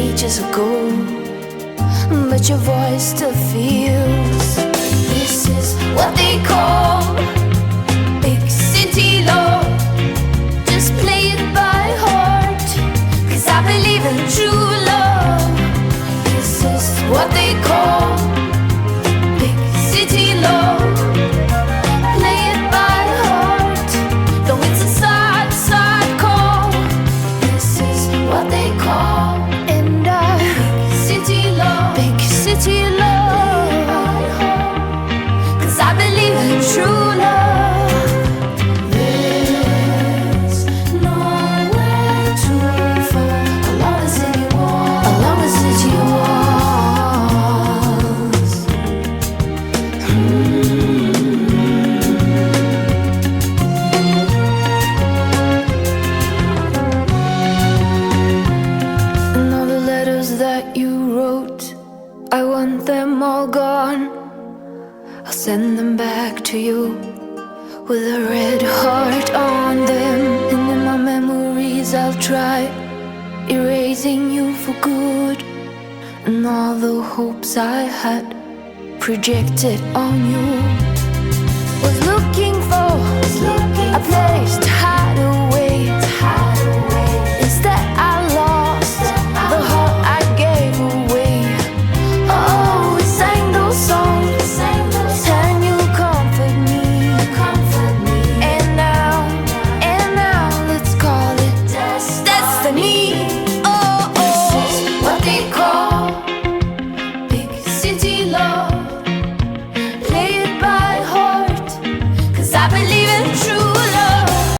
ages ago, but your voice still feels. This is what they call big city love. Just play it by heart, 'cause I believe in true love. This is what they call big city love. Play it by heart, though it's a sad, sad call. This is what they call big city love. Big city love, 'cause I believe in true love. There's nowhere to fall along the city walls. Along the city walls. And all the letters that you wrote, I want them all gone. I'll send them back to you with a red heart on them. And in my memories I'll try erasing you for good, and all the hopes I had projected on you.